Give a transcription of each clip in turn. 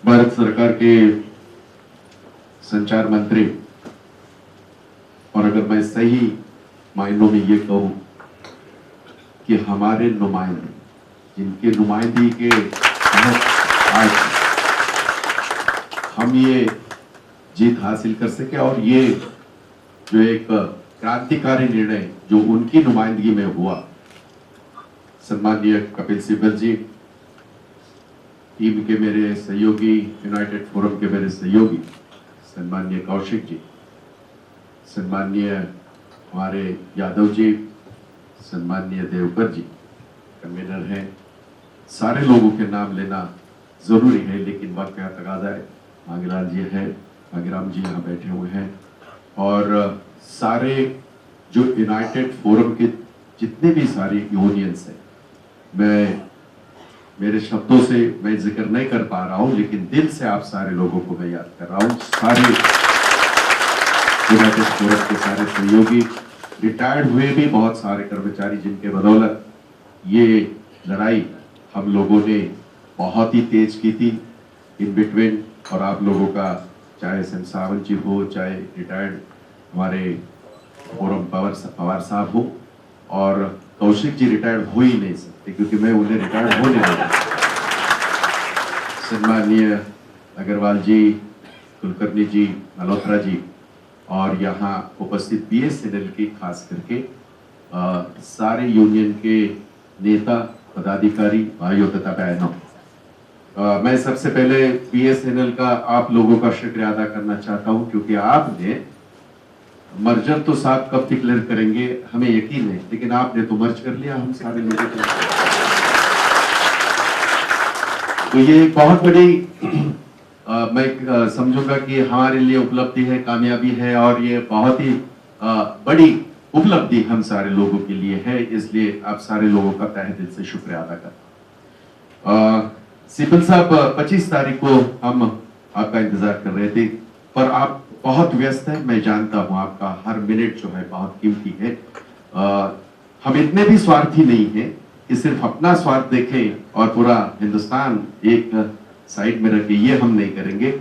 भारत सरकार के संचार मंत्री, और अगर मैं सही मायनों में ये कहूं कि हमारे नुमाइंदे, जिनके नुमाइंदगी के तहत आज हम ये जीत हासिल कर सके, और ये जो एक क्रांतिकारी निर्णय जो उनकी नुमाइंदगी में हुआ, सम्माननीय कपिल सिब्बल जी, टीम के मेरे सहयोगी, यूनाइटेड फोरम के मेरे सहयोगी सम्माननीय कौशिक जी, सम्माननीय हमारे यादव जी, सम्माननीय देवकर जी कन्वीनर हैं। सारे लोगों के नाम लेना जरूरी है, लेकिन वक्त का तकाजा है। मांगीलाल जी हैं, मांगीराम जी यहाँ बैठे हुए हैं, और सारे जो यूनाइटेड फोरम के जितने भी सारे यूनियंस हैं, मैं मेरे शब्दों से मैं जिक्र नहीं कर पा रहा हूं, लेकिन दिल से आप सारे लोगों को मैं याद कर रहा हूं। सारे यूनाइटेड फोरम के सारे सहयोगी, रिटायर्ड हुए भी बहुत सारे कर्मचारी, जिनके बदौलत ये लड़ाई हम लोगों ने बहुत ही तेज की थी इन बिटवीन। और आप लोगों का, चाहे सन सावंत जी हो, चाहे रिटायर्ड हमारे फोरम पवार साहब हो, और कौशिक जी रिटायर्ड हो ही नहीं सकते, क्योंकि मैं उन्हें रिटायर्ड होने नहीं देता। सम्माननीय अग्रवाल जी, कुलकर्णी जी, मल्होत्रा जी, और यहाँ उपस्थित बीएसएनएल के खास करके सारे यूनियन के नेता, पदाधिकारी, भाइयों तथा बहनों, मैं सबसे पहले बीएसएनएल का आप लोगों का शुक्रिया अदा करना चाहता हूं, क्योंकि आपने मर्जर तो साहब कब डिक्लेयर करेंगे हमें यकीन है, लेकिन आपने तो मर्ज कर लिया हम सारे लोगों को। तो ये बहुत बड़ी मैं समझूंगा कि हमारे लिए उपलब्धि है, कामयाबी है, और ये बहुत ही बड़ी उपलब्धि हम सारे लोगों के लिए है। इसलिए आप सारे लोगों का तहे दिल से शुक्रिया अदा करता। सिब्बल साहब, 25 तारीख को हम आपका इंतजार कर रहे थे, पर आप बहुत व्यस्त है, मैं जानता हूं, आपका हर मिनट जो है बहुत कीमती है। हम इतने भी स्वार्थी नहीं है कि सिर्फ अपना स्वार्थ देखें और पूरा हिंदुस्तान एक साइड में रखे, ये हम नहीं करेंगे।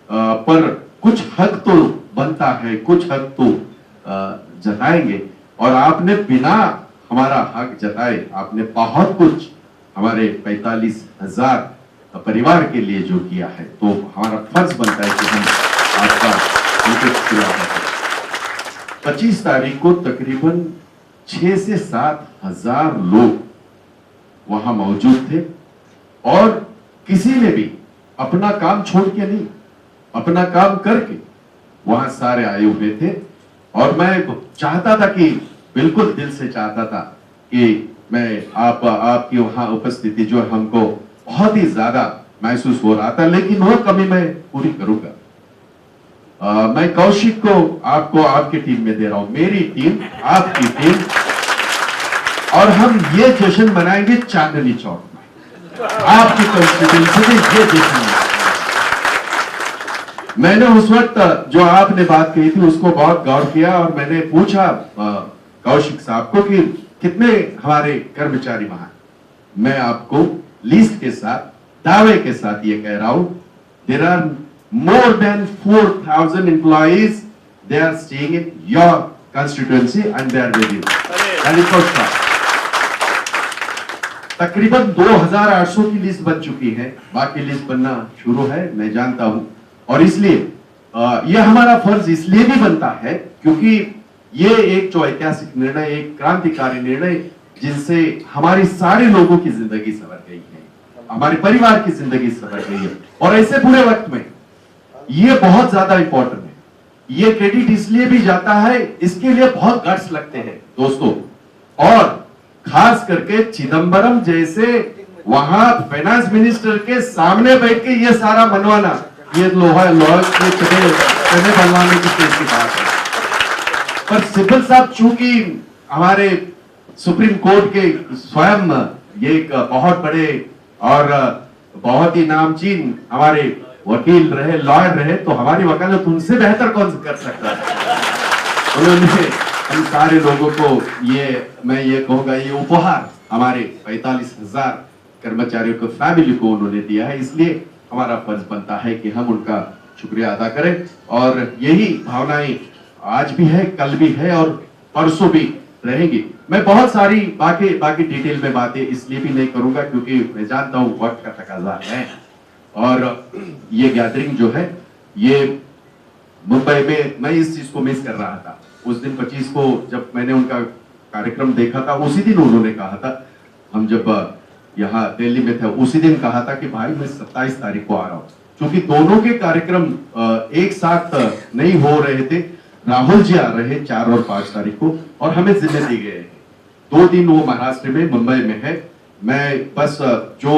पर कुछ हक तो बनता है, कुछ हक तो जताएंगे, और आपने बिना हमारा हक जताए आपने बहुत कुछ हमारे 45,000 परिवार के लिए जो किया है, तो हमारा फर्ज बनता है कि हम आपका 25 तारीख को तकरीबन 6 से 7 हजार लोग वहां मौजूद थे, और किसी ने भी अपना काम छोड़ के नहीं, अपना काम करके वहां सारे आए हुए थे। और मैं चाहता था कि, बिल्कुल दिल से चाहता था कि मैं आपकी वहां उपस्थिति जो हमको बहुत ही ज्यादा महसूस हो रहा था, लेकिन वो कमी मैं पूरी करूंगा। मैं कौशिक को आपको आपकी टीम में दे रहा हूं, मेरी टीम, आपकी टीम, और हम ये जश्न मनाएंगे चांदनी चौक में, आपकी कॉन्स्टिट्यूंसी में ये जश्न। मैंने उस वक्त जो आपने बात कही थी उसको बहुत गौर किया, और मैंने पूछा कौशिक साहब को कि कितने हमारे कर्मचारी वहां। मैं आपको लिस्ट के साथ, दावे के साथ ये कह रहा हूं, there are more than 4,000 employees, they are staying in your constituency and they are with you. That is for sure. तकरीबन 2,800 की लिस्ट बन चुकी है, बाकी लिस्ट बनना शुरू है, मैं जानता हूं। और इसलिए यह हमारा फर्ज इसलिए भी बनता है क्योंकि ये एक जो ऐतिहासिक निर्णय, एक क्रांतिकारी निर्णय, जिनसे हमारी सारे लोगों की जिंदगी संवर गई है, हमारे परिवार की जिंदगी संवर गई है। और ऐसे पूरे वक्त में ये बहुत ज्यादा इंपॉर्टेंट है। ये क्रेडिट इसलिए भी जाता है, इसके लिए बहुत गट्स लगते हैं दोस्तों, और खास करके चिदंबरम जैसे वहां फाइनेंस मिनिस्टर के सामने बैठ के ये सारा बनवाना, ये लोहा के चने बनवाने की कैसी बात है। पर सिब्बल साहब चूंकि हमारे सुप्रीम कोर्ट के स्वयं ये एक बहुत बड़े और बहुत ही नामचीन हमारे वकील रहे, लॉयर रहे, तो हमारी वकालत उनसे बेहतर कौन कर सकता है। उन्होंने हम सारे लोगों को मैं ये कहूंगा, ये उपहार हमारे 45,000 कर्मचारियों को, फैमिली को उन्होंने दिया है। इसलिए हमारा फर्ज बनता है कि हम उनका शुक्रिया अदा करें। और यही भावनाएं आज भी है, कल भी है और परसों भी रहेंगी। मैं बहुत सारी बाकी डिटेल में बातें इसलिए भी नहीं करूंगा क्योंकि मैं जानता हूं वक्त का तकाजा है। और ये गैदरिंग जो है ये मुंबई में, मैं इस चीज को मिस कर रहा था। उस दिन 25 को जब मैंने उनका कार्यक्रम देखा था, उसी दिन उन्होंने कहा था, हम जब यहाँ दिल्ली में थे उसी दिन कहा था कि भाई मैं 27 तारीख को आ रहा हूँ। क्योंकि दोनों के कार्यक्रम एक साथ नहीं हो रहे थे। राहुल जी आ रहे 4 और 5 तारीख को और हमें जिम्मे दी गए हैं। 2 दिन वो महाराष्ट्र में, मुंबई में है। मैं बस जो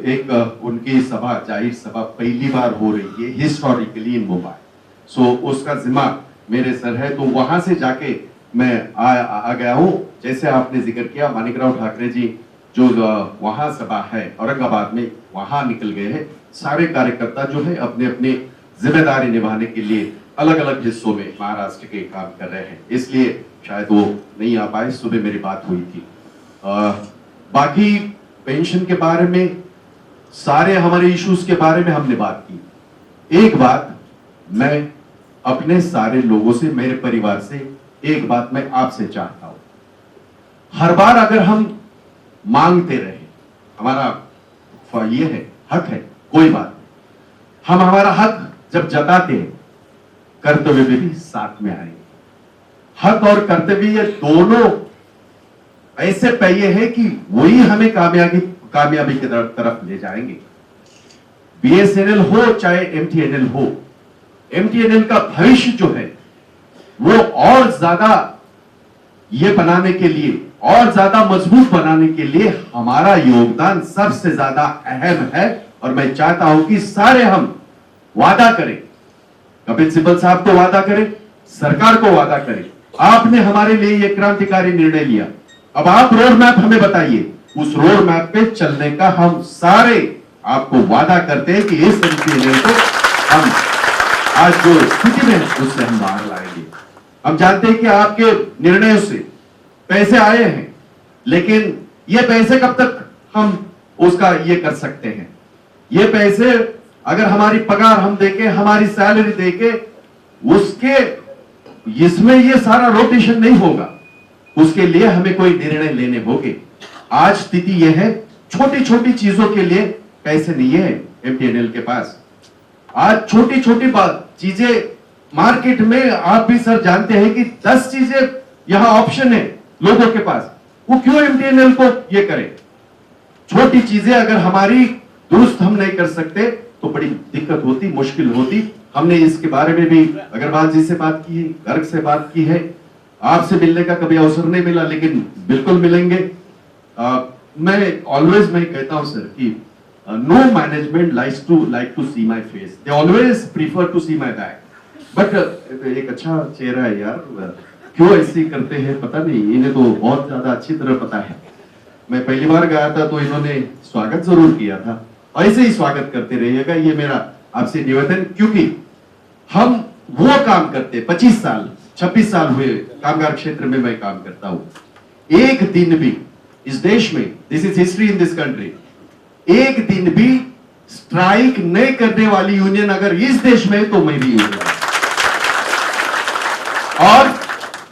एक उनकी सभा, जाहिर सभा पहली बार हो रही है हिस्टोरिकली इन मुंबई, सो उसका जिम्मा मेरे सर है। तो वहां से जाके मैं आ गया हूं। जैसे आपने जिक्र किया, माणिकराव ठाकरे जी जो वहां सभा है औरंगाबाद में, वहां निकल गए हैं। सारे कार्यकर्ता जो है अपने अपने जिम्मेदारी निभाने के लिए अलग अलग हिस्सों में महाराष्ट्र के काम कर रहे हैं, इसलिए शायद वो नहीं आ पाए। सुबह मेरी बात हुई थी। बाकी पेंशन के बारे में, सारे हमारे इश्यूज के बारे में हमने बात की। एक बात मैं अपने सारे लोगों से, मेरे परिवार से एक बात मैं आपसे चाहता हूं, हर बार अगर हम मांगते रहे, हमारा ये है, हक है, कोई बात नहीं। हम हमारा हक जब जताते हैं, कर्तव्य भी साथ में आएंगे। हक और कर्तव्य ये दोनों ऐसे पहिए हैं कि वही हमें कामयाबी की तरफ ले जाएंगे। बीएसएनएल हो चाहे एमटीएनएल हो, एमटीएनएल का भविष्य जो है वो और ज्यादा ये बनाने के लिए, और ज्यादा मजबूत बनाने के लिए हमारा योगदान सबसे ज्यादा अहम है। और मैं चाहता हूं कि सारे हम वादा करें, कपिल सिब्बल साहब को वादा करें, सरकार को वादा करें। आपने हमारे लिए यह क्रांतिकारी निर्णय लिया, अब आप रोड मैप हमें बताइए। उस रोड मैप पे चलने का हम सारे आपको वादा करते हैं कि इस एमटीएनएल को हम आज जो स्थिति में उससे हम बाहर लाएंगे। हम जानते हैं कि आपके निर्णयों से पैसे आए हैं, लेकिन ये पैसे कब तक हम उसका ये कर सकते हैं? ये पैसे अगर हमारी पगार हम देके, हमारी सैलरी देके, उसके इसमें ये सारा रोटेशन नहीं होगा। उसके लिए हमें कोई निर्णय लेने होंगे। आज स्थिति यह है, छोटी छोटी चीजों के लिए पैसे नहीं है एमटीएनएल के पास। आज छोटी छोटी चीजें मार्केट में, आप भी सर जानते हैं कि 10 चीजें यहां ऑप्शन है लोगों के पास, वो क्यों एमटीएनएल को ये करें? छोटी चीजें अगर हमारी दुरुस्त हम नहीं कर सकते तो बड़ी दिक्कत होती, मुश्किल होती। हमने इसके बारे में भी अग्रवाल जी से बात की है, गर्ग से बात की है। आपसे मिलने का कभी अवसर नहीं मिला, लेकिन बिल्कुल मिलेंगे। मैं ऑलवेज मैं कहता हूं सर कि no management like to see my face, they always prefer to see my back. But एक अच्छा चेहरा है यार, क्यों ऐसे करते हैं पता नहीं, इन्हें तो बहुत ज्यादा अच्छी तरह पता है। मैं पहली बार गया था तो इन्होंने स्वागत जरूर किया था, ऐसे ही स्वागत करते रहिएगा, ये मेरा आपसे निवेदन। क्योंकि हम वो काम करते, 25 साल 26 साल हुए कामगार क्षेत्र में मैं काम करता हूं। एक दिन भी इस देश में, this is history in this country, एक दिन भी स्ट्राइक नहीं करने वाली यूनियन अगर इस देश में, तो मैं भी यूनियन। और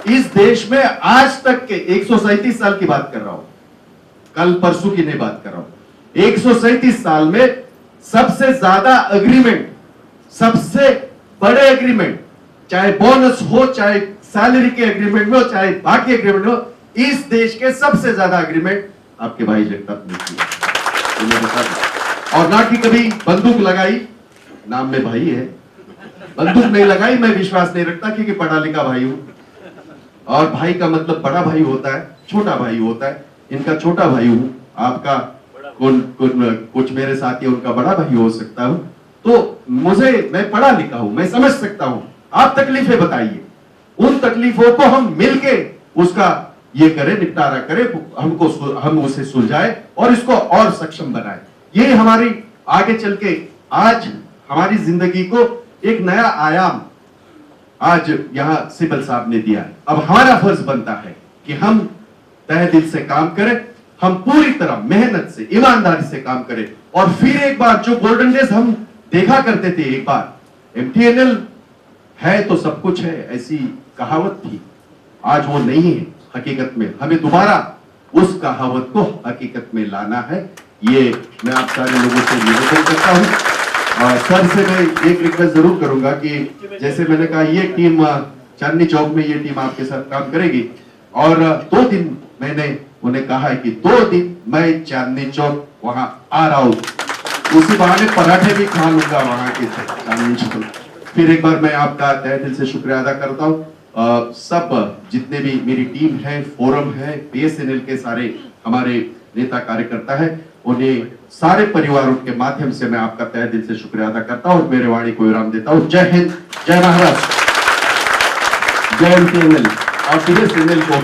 इस देश में आज तक के 137 साल की बात कर रहा हूं, कल परसों की नहीं बात कर रहा हूं। 137 साल में सबसे ज्यादा एग्रीमेंट, सबसे बड़े एग्रीमेंट, चाहे बोनस हो, चाहे सैलरी के एग्रीमेंट हो, चाहे बाकी एग्रीमेंट हो, इस देश के सबसे ज्यादा एग्रीमेंट आपके भाई जगताप ने किया। और ना कि कभी बंदूक लगाई, नाम में भाई है, बंदूक नहीं लगाई, मैं विश्वास नहीं रखता क्योंकि पढ़ा लिखा भाई हूं। और भाई का मतलब बड़ा भाई होता है, छोटा भाई होता है। इनका छोटा भाई हूं, आपका कुछ मेरे साथी उनका बड़ा भाई हो सकता हूं। तो मैं पढ़ा लिखा हूं, मैं समझ सकता हूं। आप तकलीफें बताइए, उन तकलीफों को हम मिलके उसका ये करें, निपटारा करें, हम उसे सुलझाए और इसको और सक्षम बनाए। ये हमारी आगे चल के आज हमारी जिंदगी को एक नया आयाम आज यहां सिब्बल साहब ने दिया है। अब हमारा फर्ज बनता है कि हम तहे दिल से काम करें, हम पूरी तरह मेहनत से, ईमानदारी से काम करें और फिर एक बार जो गोल्डन डेज हम देखा करते थे, एक बार एमटीएनएल है तो सब कुछ है, ऐसी कहावत थी, आज वो नहीं है। हकीकत में हमें दोबारा उस कहावत को हकीकत में लाना है, ये मैं आप सारे लोगों से निवेदन करता हूं। सर से मैं एक रिक्वेस्ट जरूर करूंगा कि जैसे मैंने कहा, ये टीम चांदनी चौक में ये टीम आपके साथ काम करेगी, और 2 दिन मैंने उन्हें कहा है कि 2 दिन मैं चांदनी चौक वहां आ रहा हूं, उसी बहाने पराठे भी खा लूंगा वहां के चांदनी चौक। फिर एक बार मैं आपका तहे दिल से शुक्रिया अदा करता हूं। सब जितने भी मेरी टीम है, फोरम है, बीएसएनएल के सारे हमारे नेता कार्यकर्ता है, उन्हें सारे परिवारों के माध्यम से मैं आपका तहे दिल से शुक्रिया अदा करता हूं और मेरे वाणी को विराम देता हूं। जय हिंद, जय महाराष्ट्र, जय एमटीएनएल और बीएसएनएल को